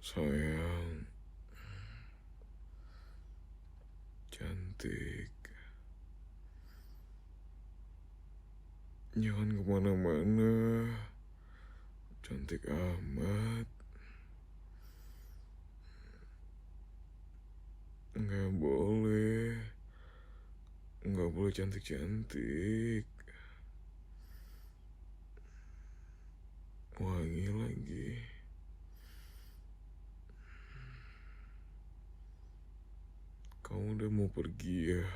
Sayang, cantik, jangan kemana-mana, cantik amat. Nggak boleh cantik-cantik, wangi lagi. Kamu udah mau pergi ya?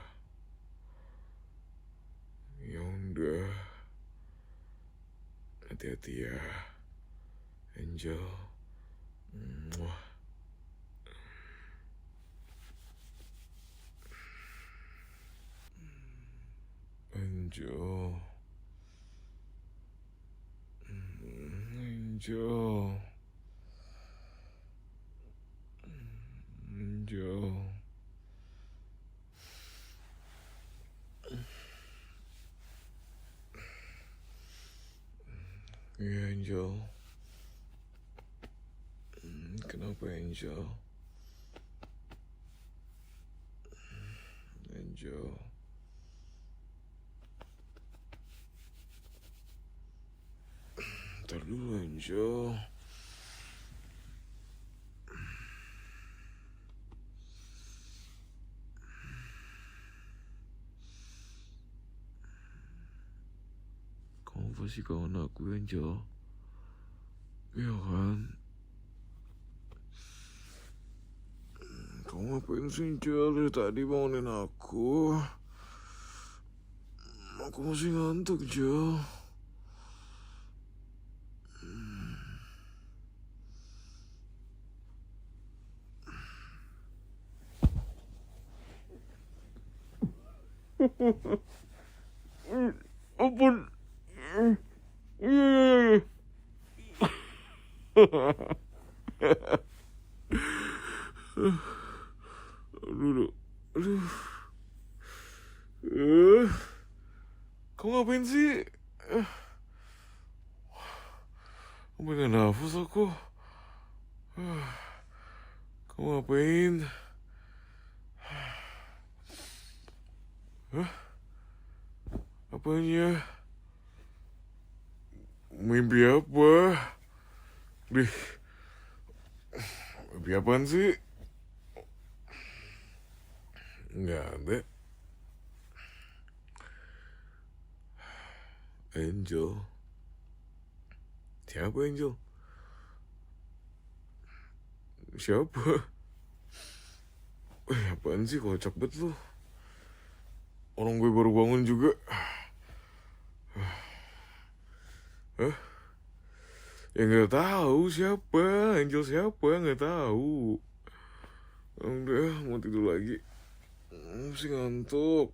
Ya udah, hati-hati ya, Angel. Muah. Angel, Angel, Angel. Iya, Angel. Kenapa, Angel? Angel. Ntar dulu, Angel. Kamu pasti kawan aku, Angel. Iya kan? Kamu ngapain sih, Angel? Dari tadi bangunin aku. Aku masih ngantuk, Angel. Ampun. Iya. Aduh. Kamu ngapain sih? Kamu gak nafas aku. Kamu ngapain? Apanya? Mimpi apa? Dih, mimpi apaan sih? Nggak ada. Angel. Siapa Angel? Siapa? Apaan sih kocak banget lu? Orang gue baru bangun juga. Hah? Ya nggak tahu siapa, Angel siapa, nggak tahu. Udah, mau tidur lagi. Masih ngantuk.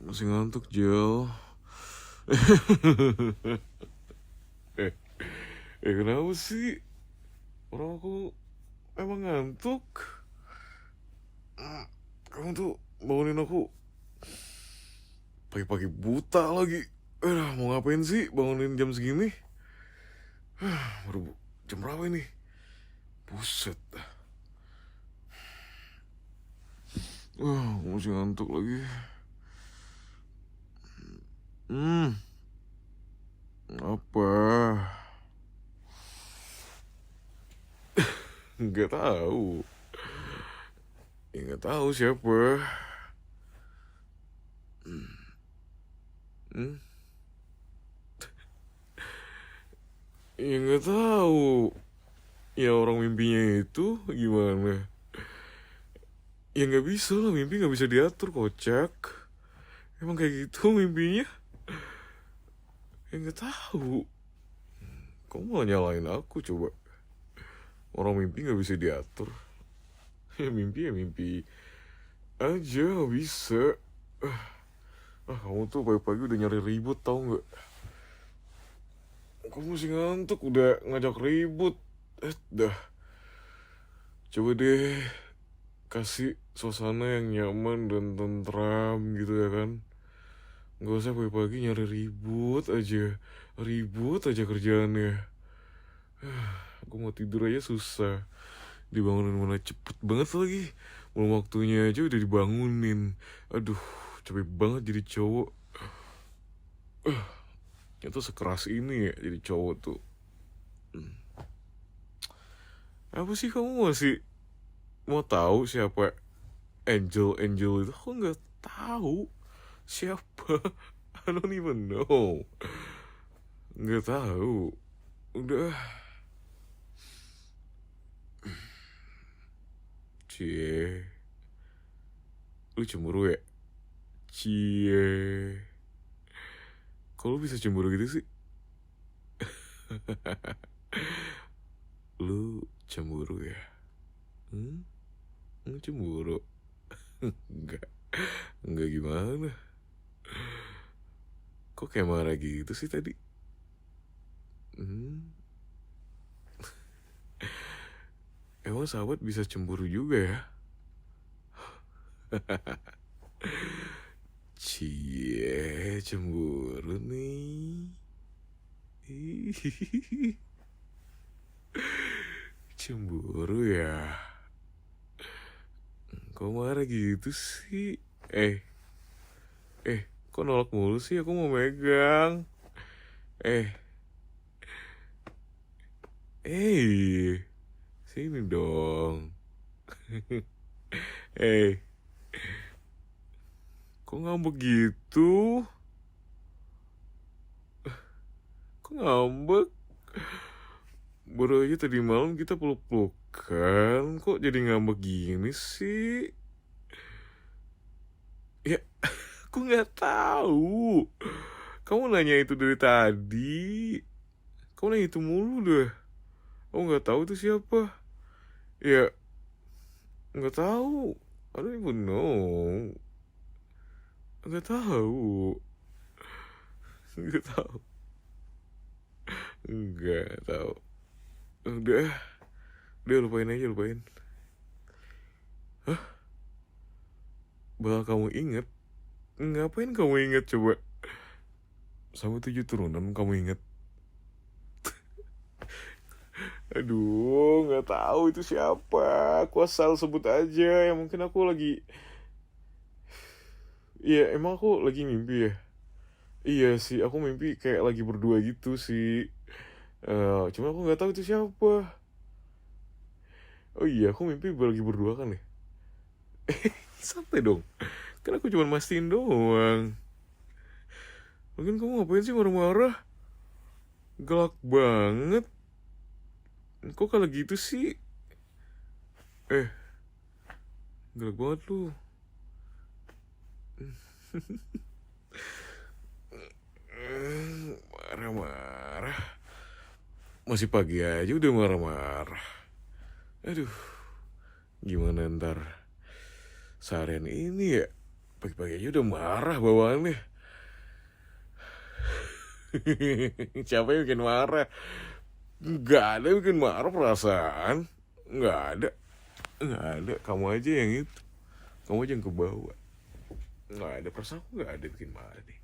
Masih ngantuk, Jel. Kenapa sih? Orang aku emang ngantuk. Kamu tuh bangunin aku pagi-pagi buta lagi. Mau ngapain sih bangunin jam segini? Baru jam berapa ini? Buset. Masih ngantuk lagi. Apa? Nggak tahu. Ya nggak tahu siapa. Ya nggak tahu. Ya orang mimpinya itu gimana? Ya nggak bisa lah, mimpi nggak bisa diatur, kocak. Emang kayak gitu mimpinya? Ya nggak tahu. Kamu malah nyalain aku coba. Orang mimpi nggak bisa diatur. Ya mimpi aja, nggak bisa. Kamu tuh pagi-pagi udah nyari ribut, tau nggak? Kamu masih ngantuk udah ngajak ribut. Dah. Coba deh kasih suasana yang nyaman dan tentram gitu ya kan. Gak usah pagi-pagi nyari ribut aja kerjaannya. Aku mau tidur aja susah. Dibangunin mana cepet banget lagi. Belum waktunya aja udah dibangunin. Aduh, capek banget jadi cowok. Itu sekeras ini ya jadi cowok tuh. Apa sih kamu masih mau tahu siapa Angel itu? Aku nggak tahu siapa. I don't even know. Nggak tahu. Udah. Cie. Lu cemburu ya? Cie. Kok lu bisa cemburu gitu sih? Lu cemburu ya? Lu cemburu? Enggak. Enggak gimana? Kok kayak marah gitu sih tadi? Emang sahabat bisa cemburu juga ya? Cie, cemburu nih. Cemburu ya? Kok marah gitu sih? Kok nolak mulu sih? Aku mau megang. Sini dong. Kok ngambek gitu? Kok ngambek? Baru aja tadi malam kita peluk-pelukan. Kok jadi ngambek gini sih? Ya, aku nggak tahu. Kamu nanya itu dari tadi. Kamu nanya itu mulu deh. Aku nggak tahu itu siapa. Ya, nggak tahu. I don't even know. Nggak tahu. Nggak tahu. Nggak tahu. Udah lupain aja, lupain. Bakal kamu inget. Ngapain kamu inget coba? Sampai 7 turunan kamu inget. Aduh, nggak tahu itu siapa. Aku asal sebut aja. Ya mungkin aku lagi. Iya, emang aku lagi mimpi ya. Iya sih, aku mimpi kayak lagi berdua gitu sih. Cuma aku nggak tahu itu siapa. Oh iya, aku mimpi lagi berdua kan ya. Santai dong. Kan aku cuma mastiin doang. Mungkin kamu ngapain sih marah-marah? Galak banget. Kok kalau gitu sih? Galak banget lu. Marah-marah. Masih pagi aja udah marah-marah. Aduh, gimana ntar seharian ini ya? Pagi-pagi aja udah marah bawaannya. Siapa yang bikin marah? Nggak ada yang bikin marah perasaan. Nggak ada. Nggak ada. Kamu aja yang itu. Kamu aja yang kebawa. Nggak ada perasaan. Aku nggak ada yang bikin marah deh.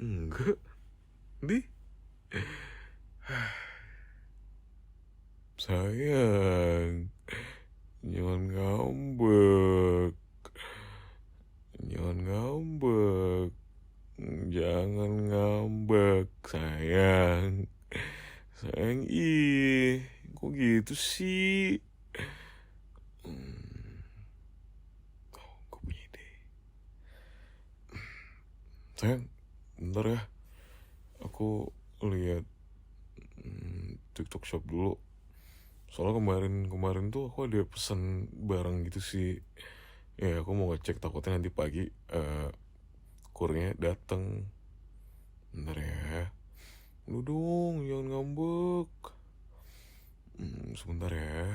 Enggak. Di. Sayang. Jangan ngambek. Jangan ngambek. Jangan ngambek, sayang. Sayang, kok gitu sih? Gue punya ide. Sayang, bentar ya. Aku lihat TikTok Shop dulu. Soalnya kemarin tuh aku ada pesan barang gitu sih. Ya aku mau ngecek, takutnya nanti pagi kurnya dateng. Bentar ya. Lu dong, jangan ngambek. Sebentar ya.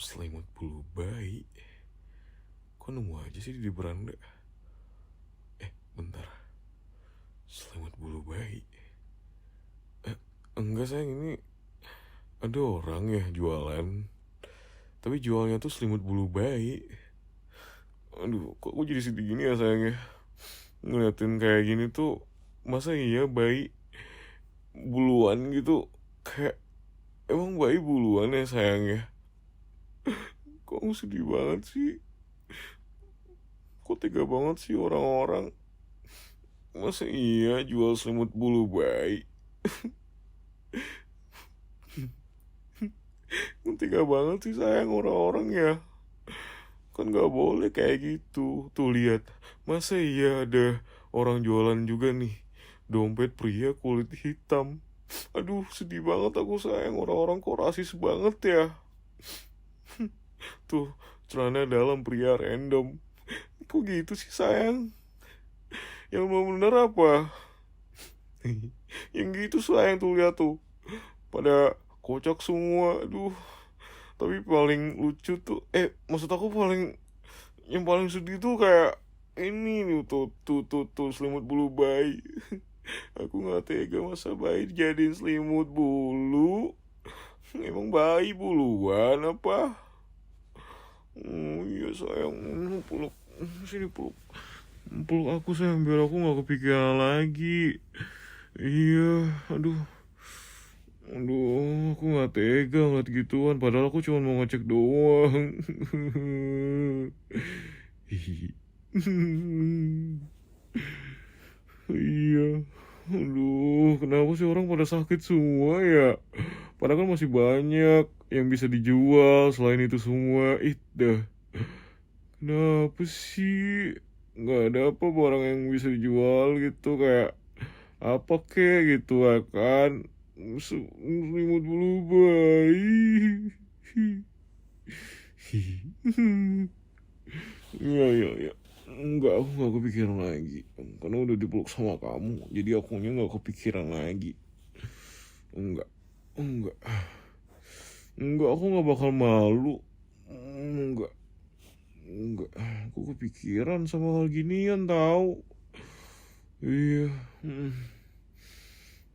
Selimut bulu bayi. Kok nemu aja sih di beranda? Bentar. Selimut bulu bayi. Enggak sayang, ini ada orang ya jualan. Tapi jualnya tuh selimut bulu bayi. Aduh, kok aku jadi sedih gini ya sayangnya. Ngeliatin kayak gini tuh, masa iya bayi buluan gitu? Kayak, emang bayi buluan ya sayangnya? Kok aku sedih banget sih? Kok tega banget sih orang-orang? Masa iya jual selimut bulu bayi? Tega banget sih sayang orang-orang ya. Kan gak boleh kayak gitu. Tuh lihat, masa iya ada orang jualan juga nih dompet pria kulit hitam. Aduh, sedih banget aku sayang, orang-orang kok rasis banget ya. Tuh, celana dalam pria random. Kok gitu sih sayang? Yang mau bener apa? Yang gitu sayang, tuh lihat tuh. Pada kocak semua. Aduh, tapi paling lucu tuh, maksud aku yang paling sedih tuh kayak ini nih, tuh selimut bulu bayi. Aku nggak tega, masa bayi jadiin selimut bulu. Emang bayi buluan apa? Oh iya sayang, peluk sini, peluk peluk aku sayang, biar aku nggak kepikiran lagi. Iya, aduh, aduh, aku nggak tega ngeliat gituan. Padahal aku cuma mau ngecek doang. Iya, aduh, kenapa sih orang pada sakit semua ya? Padahal kan masih banyak yang bisa dijual selain itu semua. Dah, kenapa sih nggak ada apa barang yang bisa dijual gitu, kayak apa kek gitu kan? Selimut bulu bayi. Iya, iya, iya. Enggak, aku nggak kepikiran lagi. Karena udah dipeluk sama kamu, jadi akunya nggak kepikiran lagi. Enggak, enggak, enggak. Aku nggak bakal malu. Enggak, enggak. Aku kepikiran sama hal ginian tahu. Iya.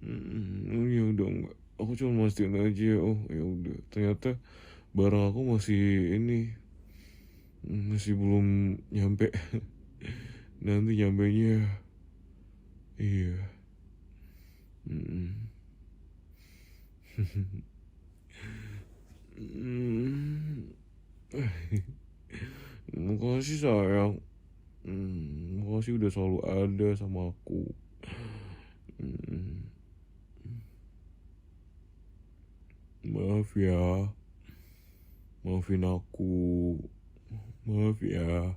Oh ya udah enggak. Aku cuma mastiin aja. Oh ya udah. Ternyata barang aku masih ini, masih belum nyampe. Nanti nyampenya, iya. Mm. Mm. Makasih sayang. Makasih udah selalu ada sama aku. Mm. Maaf ya, maafin aku, maaf ya.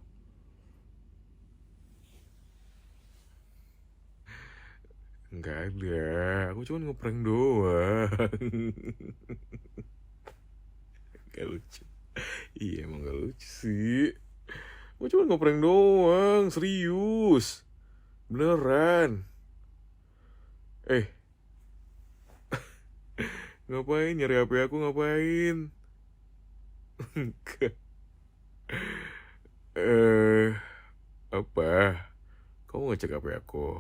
Enggak ada, aku cuma ngeprank doang. Gak lucu. Iya emang gak lucu sih. Aku cuma ngeprank doang, serius. Beneran. Eh, ngapain nyari HP aku, ngapain? Enggak. Eh, apa? Kamu ngecek HP aku?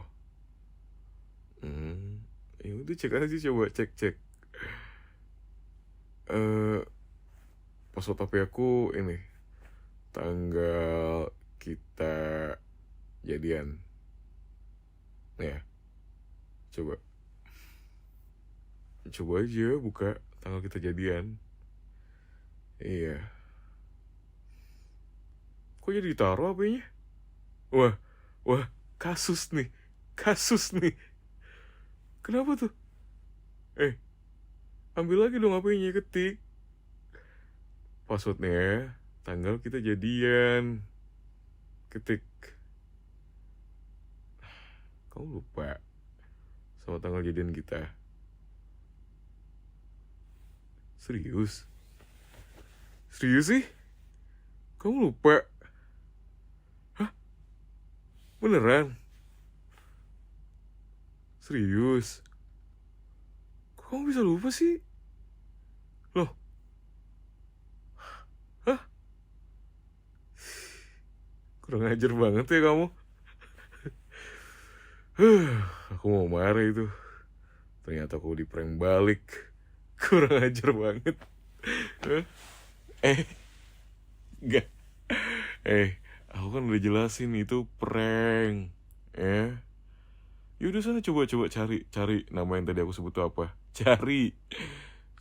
Ya udah cek aja, coba cek. Eh, Password HP aku ini, tanggal kita jadian. Ya, coba. Coba aja buka tanggal kita jadian. Iya. Kok jadi ditaruh HP-nya? Wah, wah, kasus nih. Kasus nih. Kenapa tuh? Eh, ambil lagi dong HP-nya, ketik passwordnya, tanggal kita jadian. Ketik. Kamu lupa sama tanggal jadian kita? Serius? Serius sih? Kamu lupa? Hah? Beneran? Serius? Kok kamu bisa lupa sih? Loh? Hah? Kurang ajar banget ya kamu. Aku mau marah itu. Ternyata aku di prank balik. Kurang ajar banget. Hah? Eh, enggak. Aku kan udah jelasin itu prank. Yaudah sana coba cari nama yang tadi aku sebut tuh apa. Cari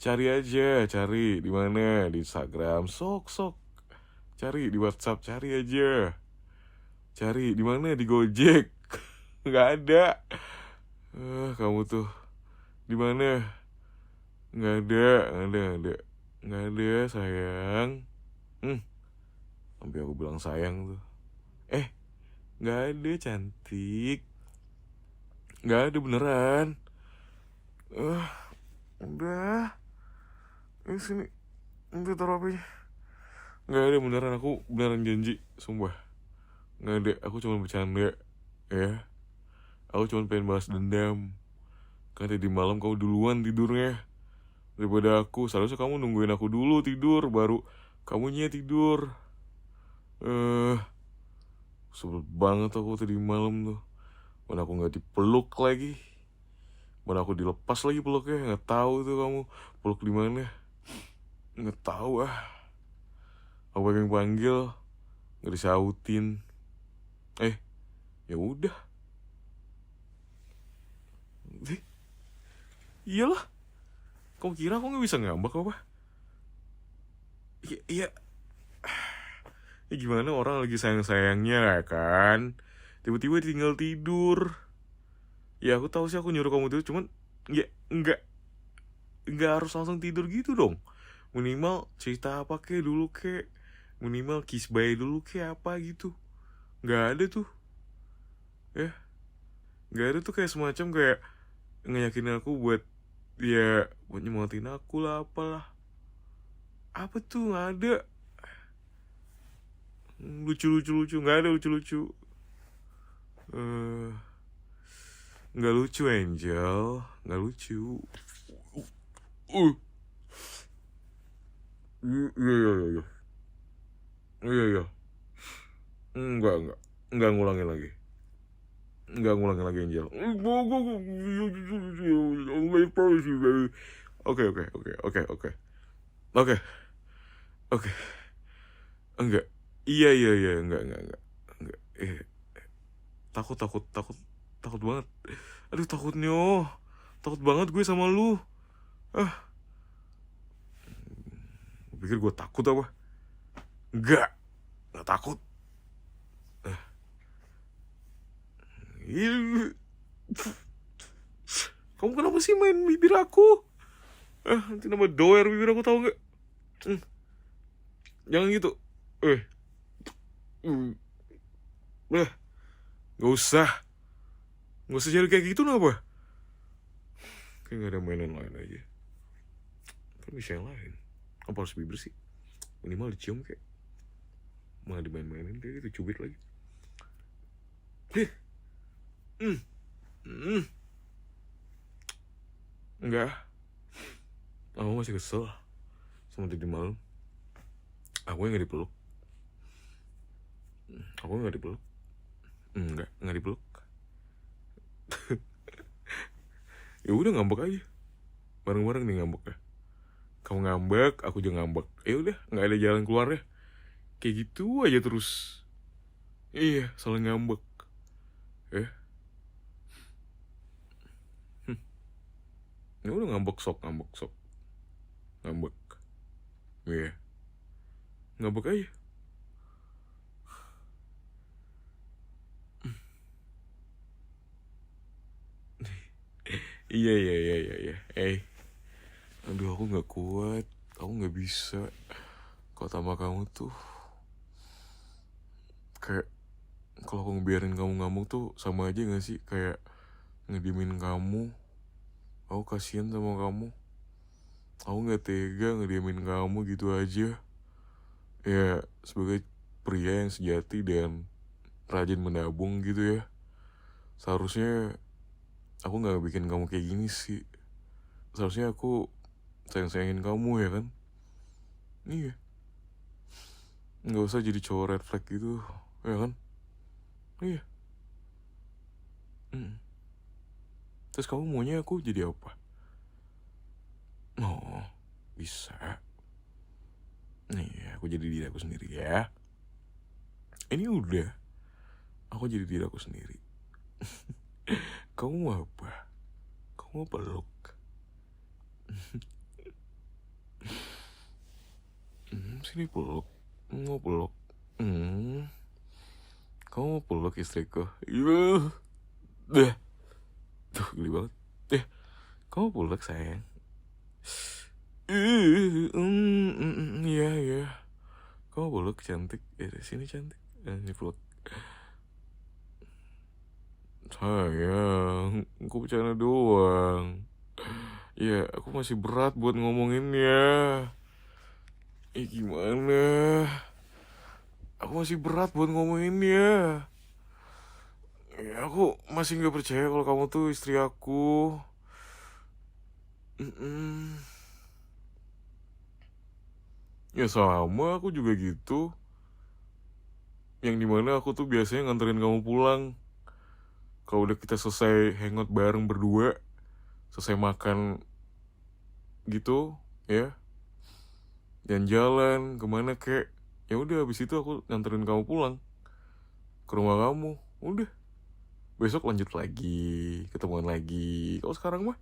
aja, cari di mana, di Instagram, sok. Cari di WhatsApp, cari aja. Cari di mana, di Gojek. Nggak ada. Kamu tuh di mana? Nggak ada sayang. Sampai aku bilang sayang tuh. Nggak ada cantik. Nggak ada beneran. Udah. Ini sini. Nanti taruh HP-nya. Nggak ada beneran, aku beneran janji, sumpah. Nggak ada, aku cuma bercanda. Ya. Aku cuma pengen balas dendam. Karena tadi malam kau duluan tidurnya daripada aku. Seharusnya kamu nungguin aku dulu tidur, baru kamunya tidur. Sebel banget aku tadi malam tuh. Mana aku nggak dipeluk lagi. Mana aku dilepas lagi peluknya. Nggak tahu tuh kamu peluk di mana. Nggak tahu ah. Aku panggil nggak disautin. Ya udah. Iyalah. Kamu kira aku nggak bisa ngambek apa? Iya. Ya gimana orang lagi sayang-sayangnya kan, tiba-tiba tinggal tidur. Ya aku tahu sih aku nyuruh kamu tidur, cuman ya enggak harus langsung tidur gitu dong. Minimal cerita apa kek dulu kek, minimal kiss bye dulu kek apa gitu. Nggak ada tuh. Nggak ada tuh, kayak semacam kayak ngeyakinin aku buat nyemangatin aku lah apalah. Apa tuh, nggak ada. Lucu nggak ada lucu. Nggak lucu Angel, nggak lucu. Iya. Enggak ngulangin lagi. Angel. Oke. Enggak. Iya, enggak. Takut banget. Aduh, takut banget gue sama lu. Pikir gue takut apa? Enggak takut. Kamu kenapa sih main bibir aku? Nanti nama doer bibir aku, tahu nggak? Jangan gitu. Nggak usah jadi kayak gitu, kenapa? Kayak nggak ada mainan lain aja. Kan bisa yang lain. Apa harus bibir sih? Minimal dicium kayak. Malah dimain-mainin kayak gitu, cubit lagi. Enggak. Aku masih kesel sama tadi malam. Aku yang nggak dipeluk. Nggak dipeluk. Ya udah, ngambek aja. Bareng-bareng nih ngambek ya. Kamu ngambek, aku juga ngambek. Ya udah, nggak ada jalan keluarnya. Kayak gitu aja terus. Iya, saling ngambek. Ya udah, ngambek sok. Ngambek. Iya. Ngambek aja. Iya. Aduh, aku nggak kuat. Aku nggak bisa. Kalau sama kamu tuh kayak, kalau aku ngebiarin kamu ngambek tuh sama aja nggak sih kayak ngediemin kamu. Aku kasihan sama kamu. Aku nggak tega ngediemin kamu gitu aja. Ya, sebagai pria yang sejati dan rajin menabung gitu ya, seharusnya aku nggak bikin kamu kayak gini sih. Seharusnya aku sayangin kamu, ya kan? Iya. Nggak usah jadi cowok red flag gitu, ya kan? Iya. Terus kamu maunya aku jadi apa? Oh, bisa. Nih, aku jadi diri aku sendiri ya. Ini udah, aku jadi diri aku sendiri. Kamu mau apa? Kamu mau peluk? Sini peluk. Mau peluk? Kamu mau peluk istriku? Iya. Dah. Tuh, geli banget. Kamu peluk sayang? Iya, iya. Kamu peluk cantik. Sini cantik. Ini peluk. Sayang, aku bercanda doang. Ya, aku masih berat buat ngomonginnya. Gimana? Aku masih berat buat ngomonginnya. Aku masih nggak percaya kalau kamu tuh istri aku. Ya sama, aku juga gitu. Yang dimana aku tuh biasanya nganterin kamu pulang. Kalau udah kita selesai hangout bareng berdua, selesai makan gitu, ya, dan jalan kemana kek, ya udah habis itu aku nganterin kamu pulang ke rumah kamu. Udah, besok lanjut lagi, ketemuan lagi. Kalau sekarang mah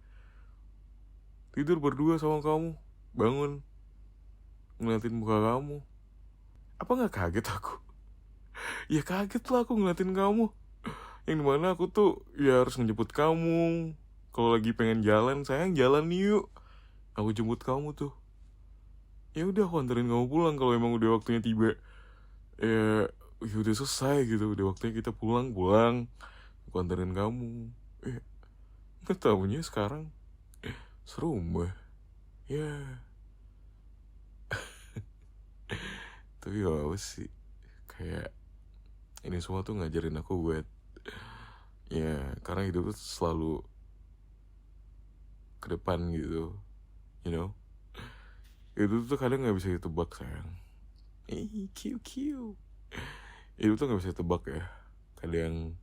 tidur berdua sama kamu, bangun ngeliatin muka kamu. Apa nggak kaget aku? Ya kaget lah aku ngeliatin kamu. Yang dimana aku tuh ya harus ngejemput kamu. Kalau lagi pengen jalan, sayang jalan yuk. Aku jemput kamu tuh. Ya udah aku anterin kamu pulang kalau emang udah waktunya tiba. Ya udah selesai gitu, udah waktunya kita pulang. Aku anterin kamu. Nggak taunya sekarang serumah. Ya. Tapi gak apa sih. Kayak ini semua tuh ngajarin aku buat, ya, karena hidup tuh selalu ke depan gitu, you know. Itu tuh kadang nggak bisa ditebak sayang. Kiu. Itu tuh nggak bisa ditebak ya. Kadang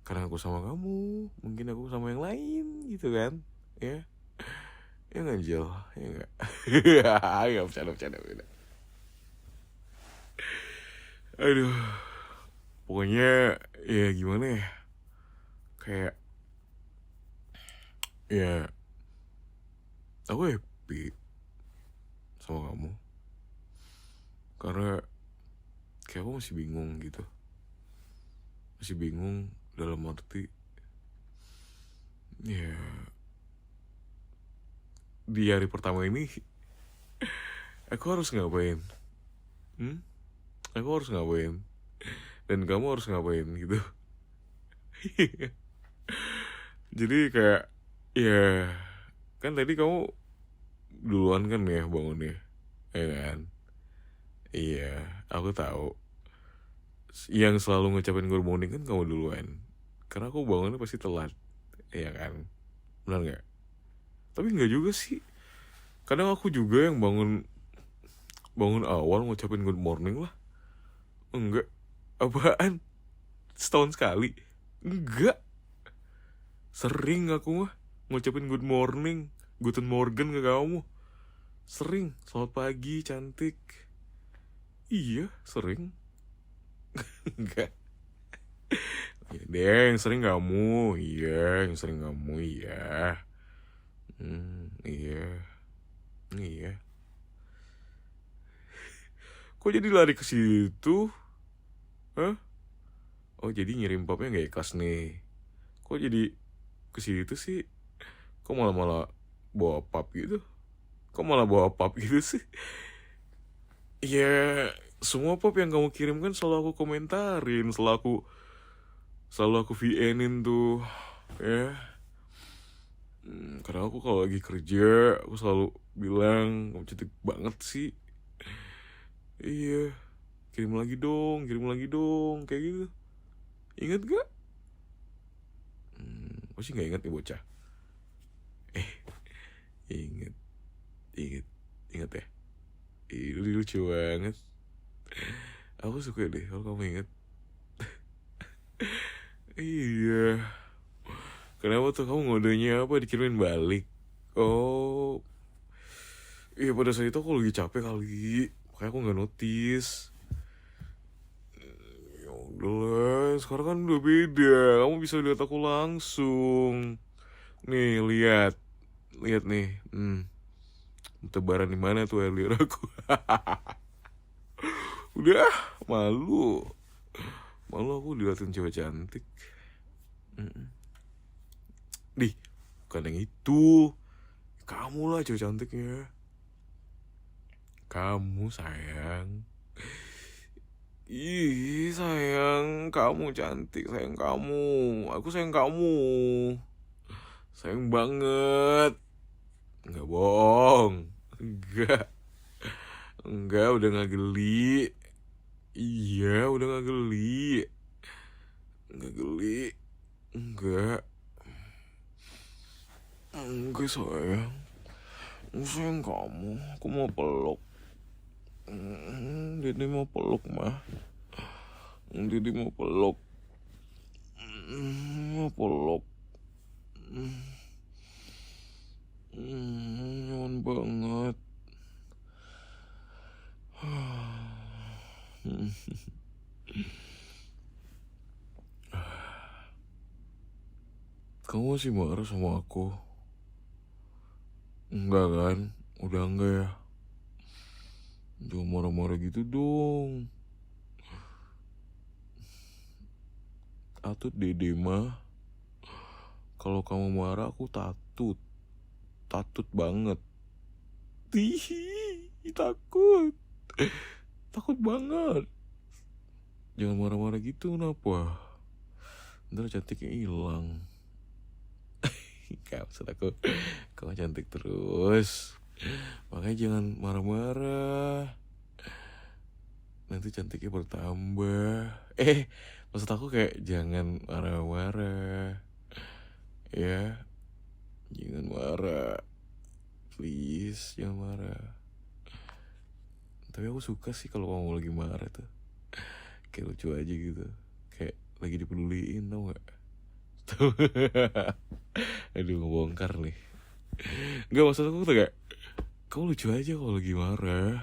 aku sama kamu, mungkin aku sama yang lain gitu kan, ya. Ya nggak Jel, ya nggak. Nggak bercanda. Aduh, pokoknya ya gimana ya. Kayak ya aku happy sama kamu karena kayak aku masih bingung gitu, dalam arti ya di hari pertama ini aku harus ngapain, aku harus ngapain dan kamu harus ngapain gitu. Jadi kayak ya kan tadi kamu duluan kan ya bangunnya, ya kan. Iya, aku tahu. Yang selalu ngucapin good morning kan kamu duluan. Karena aku bangunnya pasti telat, iya kan. Benar nggak? Tapi nggak juga sih. Kadang aku juga yang bangun awal ngucapin good morning lah. Enggak. Apaan? Setahun sekali? Enggak. Sering aku mah ngucapin good morning, guten morgen ke kamu. Sering. Selamat pagi cantik. Iya, sering. Enggak. Iya, yang sering kamu. Iya, yang sering kamu. Iya. Iya. Kok jadi lari ke situ? Hah? Oh, jadi ngirim popnya nggak ikhlas nih. Kok jadi ke situ sih? Kok malah bawa pop gitu? Sih? Ya, semua pop yang kamu kirim kan selalu aku komentarin, selalu aku VN-in tuh, ya. Karena aku kalau lagi kerja, aku selalu bilang, kamu cantik banget sih. Iya, kirim lagi dong, kayak gitu. Ingat gak? Pasti gak ingat ya bocah. Ingat ya. Ini lucu banget. Aku suka deh kalau kamu ingat. Iya. Kenapa tuh kamu ngodenya apa dikirimin balik? Oh, iya pada saat itu aku lagi capek kali, makanya aku nggak notice. yang sekarang kan udah beda. Kamu bisa lihat aku langsung. Nih, lihat. Lihat nih. Tebaran di mana tuh air liur aku? Udah, malu. Malu aku diliatin cewek cantik. Dih, bukan yang itu. Kamu lah cewek cantiknya. Kamu sayang. Ih sayang, kamu cantik, sayang kamu. Aku sayang kamu. Sayang banget. Enggak bohong. Enggak. Enggak, udah gak geli. Iya, udah gak geli. Enggak geli. Enggak. Enggak sayang. Aku sayang kamu. Aku mau peluk. Dede mau peluk mah. Dede mau peluk. Mau peluk. Nyaman banget. Kamu masih marah sama aku? Enggak kan? Udah enggak ya? Jangan marah-marah gitu dong. Tatut dede mah. Kalau kamu marah aku tatut. Tatut banget. Takut. Takut banget. Jangan marah-marah gitu, kenapa? Ntar cantiknya hilang. Gak maksud aku, kamu cantik terus. Makanya jangan marah-marah. Nanti cantiknya bertambah. Maksud aku kayak jangan marah-marah. Ya, jangan marah. Please, jangan marah. Tapi aku suka sih kalau kamu lagi marah tuh. Kayak lucu aja gitu. Kayak lagi dipeduliin, tau gak? Aduh, ngebongkar nih. Gak, maksud aku tuh kayak kamu lucu aja kalau lagi marah.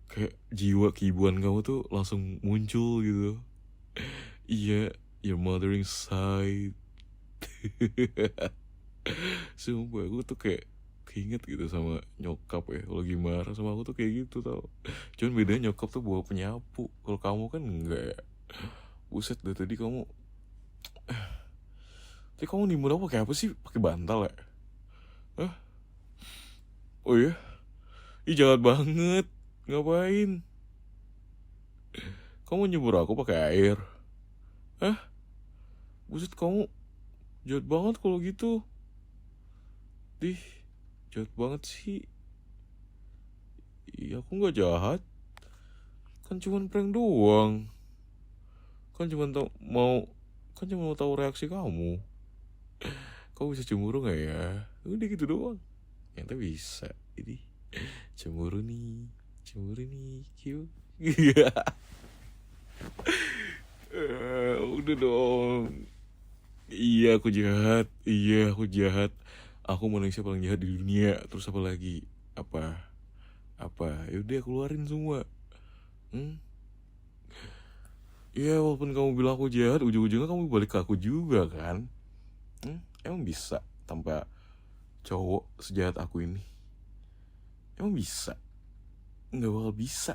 Kayak jiwa keibuan kamu tuh langsung muncul gitu. Iya, your mothering side. Sumpah aku tuh kayak keinget gitu sama nyokap ya. Kalau lagi marah sama aku tuh kayak gitu tau. Cuman bedanya nyokap tuh bawa penyapu. Kalau kamu kan enggak ya. Buset dari tadi kamu. Tapi kamu nimbun aku pakai apa sih? Pakai bantal ya? Hah? Oh iya? Ih jahat banget. Ngapain? Kamu nyebur aku pakai air? Hah? Buset kamu jahat banget kalau gitu. Dih, jahat banget sih. Iya aku nggak jahat. Kan cuma prank doang. Kan cuma mau tahu reaksi kamu. Kamu bisa cemburu nggak ya? Udah gitu doang. Ternyata bisa. Ini cemburu nih. Kiu. Iya. Udah dong. Iya aku jahat. Aku manusia paling jahat di dunia. Terus apa lagi? Apa? Yaudah keluarin semua. Iya walaupun kamu bilang aku jahat, ujung-ujungnya kamu balik ke aku juga kan? Emang bisa tanpa cowok sejahat aku ini? Emang bisa? Nggak bakal bisa.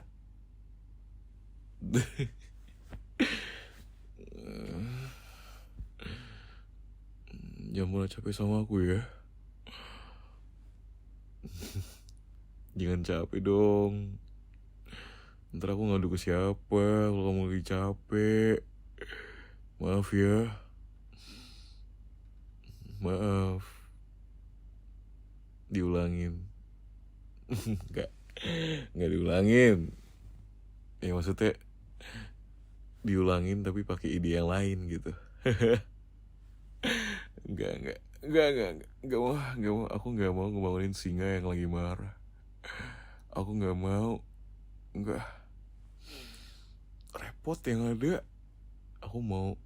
Jangan mulai capek sama aku ya. Jangan capek dong. Ntar aku ngadu ke siapa kalau kamu lagi capek. Maaf ya. Maaf. Diulangin. Nggak diulangin. Ya maksudnya diulangin tapi pakai ide yang lain gitu. Enggak mau. Aku nggak mau ngebangunin singa yang lagi marah. Aku nggak mau. Enggak. Repot yang ada. Aku mau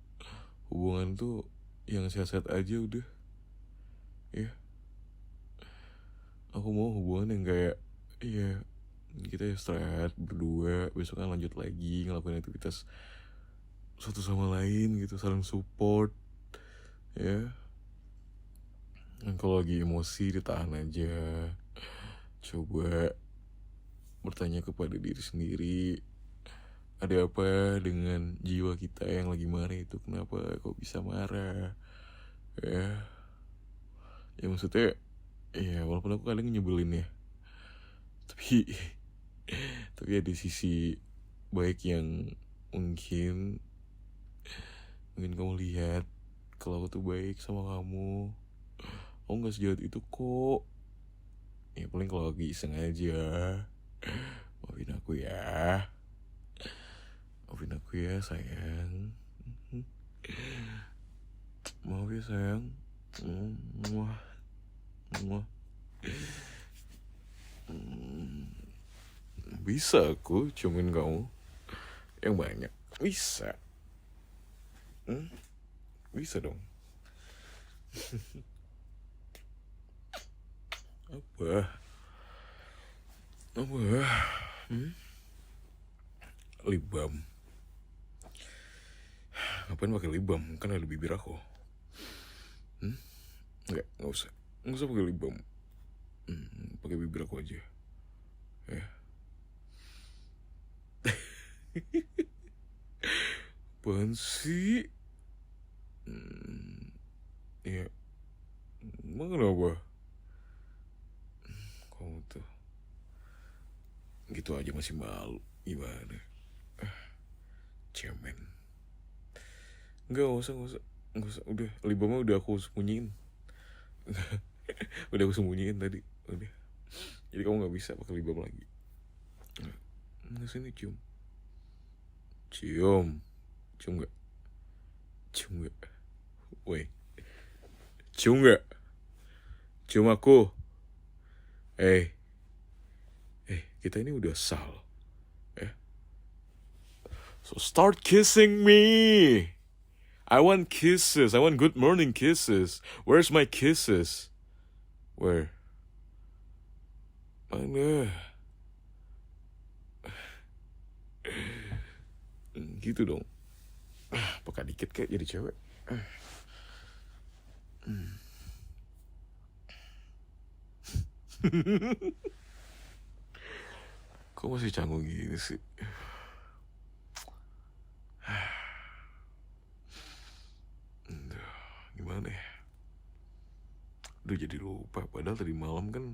hubungan tuh yang sehat-sehat aja udah. Ya. Aku mau hubungan yang kayak iya kita istirahat berdua, besok kan lanjut lagi ngelakuin aktivitas satu sama lain gitu, saling support ya. Dan kalau lagi emosi ditahan aja, coba bertanya kepada diri sendiri, ada apa dengan jiwa kita yang lagi marah itu, kenapa kok bisa marah ya. Ya maksudnya ya walaupun aku kadang nyebelin ya, tapi tapi ada sisi baik yang mungkin kamu lihat, kalau aku tuh baik sama kamu, aku nggak sejahat itu kok. Ya paling kalau lagi iseng aja, maafin aku ya, maafin aku ya sayang, maaf ya sayang. Muah, muah. Bisa aku ciumin kamu yang banyak, bisa. Bisa dong. Apa? Lip balm. Ngapain pakai lip balm? Kan ada bibir aku. Nggak usah. Nggak usah pakai lip balm. Pakai bibir aku aja. Ya. Apaan sih? Ya. Emang kenapa? Kamu tuh gitu aja masih malu. Gimana? Cemen. Nggak usah. Udah, lip balmnya udah aku sembunyiin. Udah aku sembunyiin tadi. Udah. Jadi kamu nggak bisa pakai lip balm lagi. Nggak, sini cium. Cium nggak? Cium nggak? Woi, cium nggak? Cium aku. Kita ini udah sal. So start kissing me. I want kisses. I want good morning kisses. Where's my kisses? Where? Mana? Gitu dong. Peka dikit kayak jadi cewek. Kok masih canggung gini sih? Gimana ya? Udah jadi lupa. Padahal tadi malam kan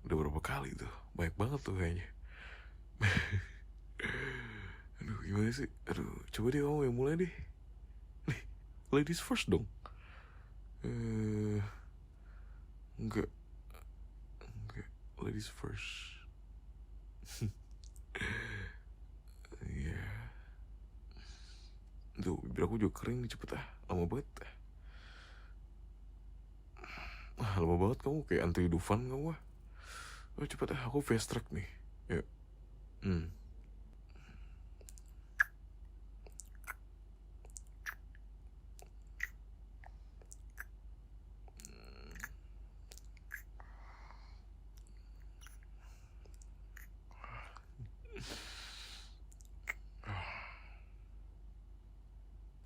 udah berapa kali tuh. Banyak banget tuh kayaknya. Aduh, gimana sih? Aduh, coba deh kamu yang mulai deh. Nih, ladies first dong. Enggak, ladies first. Iya. Tuh, bibir aku juga kering nih, cepet lama banget. Lama banget kamu, kayak Antri Dufan kamu. Cepet aku fast track nih. Yuk.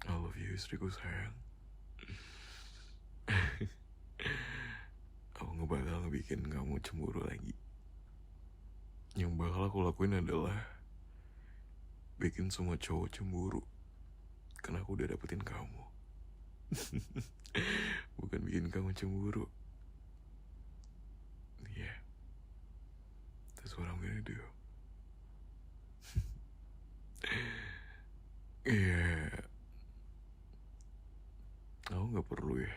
I love you, istriku sayang. Aku gak bakal ngebikin kamu cemburu lagi. Yang bakal aku lakuin adalah bikin semua cowok cemburu, karena aku udah dapetin kamu. Bukan bikin kamu cemburu. Yeah, that's what I'm gonna do. Yeah, aku gak perlu ya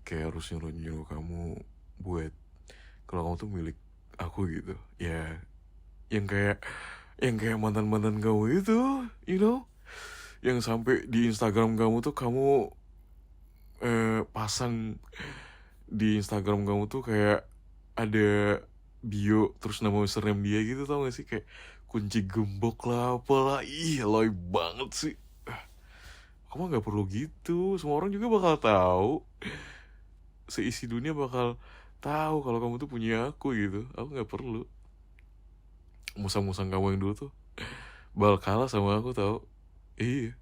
kayak harus nyuruh kamu buat kalau kamu tuh milik aku gitu ya, yang kayak mantan kamu itu, you know, yang sampai di Instagram kamu tuh kamu pasang di Instagram kamu tuh kayak ada bio terus nama username dia gitu, tau gak sih, kayak kunci gembok lah apalah. Loy banget sih. Kamu gak perlu gitu, semua orang juga bakal tahu, seisi dunia bakal tahu kalau kamu tuh punya aku gitu. Aku nggak perlu musang-musang kamu yang dulu tuh bakal kalah sama aku, tahu. Iya.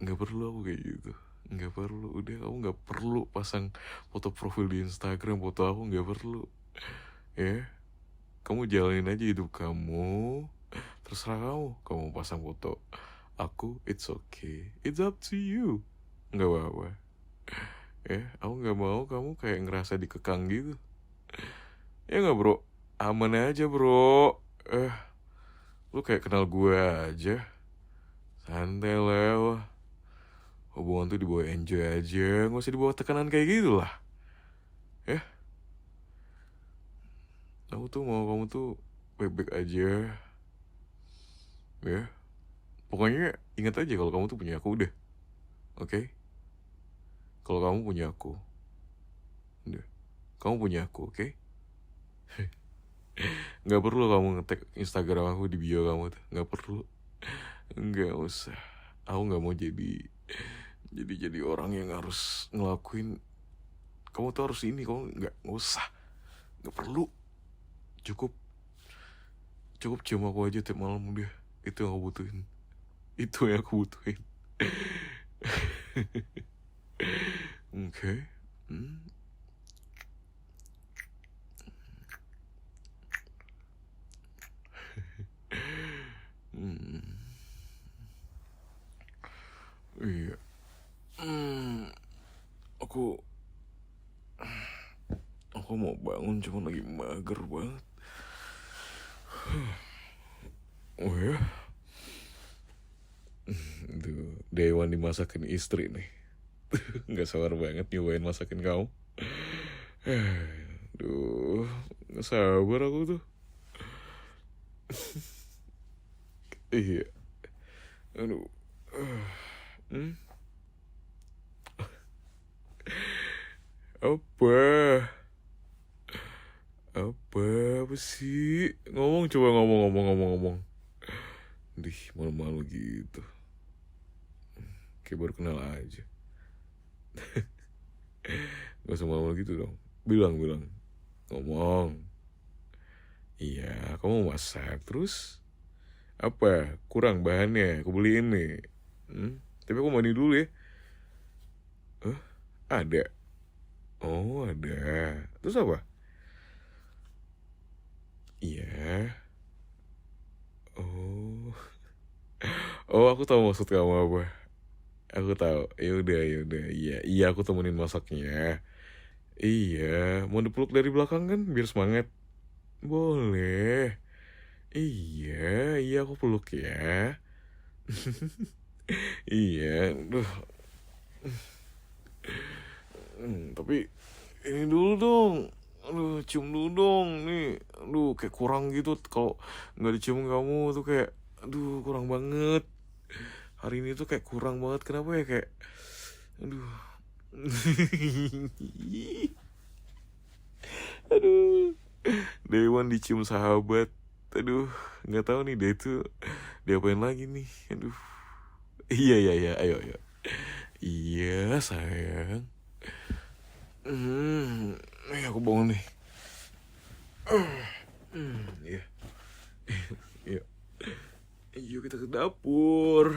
Nggak perlu aku kayak gitu. Nggak perlu. Udah, kamu nggak perlu pasang foto profil di Instagram. Foto aku nggak perlu. Ya, kamu jalanin aja hidup kamu. Terserah kamu. Kamu pasang foto aku, it's okay. It's up to you. Nggak apa-apa. Ya, aku nggak mau kamu kayak ngerasa dikekang gitu. Ya nggak, bro? Aman aja, bro. Lu kayak kenal gue aja. Santai lah. Wah. Hubungan tuh dibawa enjoy aja. Nggak usah dibawa tekanan kayak gitu lah. Ya, aku tuh mau kamu tuh baik-baik aja. Ya, pokoknya ingat aja kalau kamu tuh punya aku udah. Oke? Kalau kamu punya aku. Udah. Kamu punya aku, oke? Nggak perlu kamu nge-tag Instagram aku di bio kamu tuh. Nggak perlu. Nggak usah. Aku nggak mau jadi orang yang harus ngelakuin. Kamu tuh harus ini. Kamu nggak usah. Nggak perlu. Cukup cium aku aja tiap malam udah. Itu yang aku butuhin. Itu yang aku butuhin. Oke. Iya. Aku mau bangun cuma lagi mager banget. Oh ya. Tuh, Dewan dimasakin istri nih. Nggak sabar banget nyobain masakin kamu. Duh, nggak sabar aku tuh. Iya. Aduh. Apa? Apa sih? Coba ngomong. Dih, malu-malu gitu. Kayak baru kenal aja. Gak usah malu-malu gitu dong. Bilang. Ngomong. Iya, kamu masak. Terus? Apa? Kurang bahannya? Aku beliin nih. Tapi aku mandi dulu ya. Ada. Oh, ada. Terus apa? Iya. Oh, aku tahu maksud kamu apa. Aku tahu. Ya udah. Iya, aku temenin masaknya. Iya, mau dipeluk dari belakang kan biar semangat. Boleh. Iya, aku peluk ya. Iya, duh. Tapi ini dulu dong. Aduh, cium dulu dong nih. Aduh, kayak kurang gitu kalau nggak dicium kamu tuh kayak, aduh, kurang banget. Hari ini tuh kayak kurang banget. Kenapa ya, kayak, aduh. Aduh, Dewan dicium sahabat. Aduh, nggak tahu nih dia itu diapain lagi nih. Aduh. Iya, ayo. Iya, sayang. Aku bangun nih. Iya. Iya. Yuk kita ke dapur.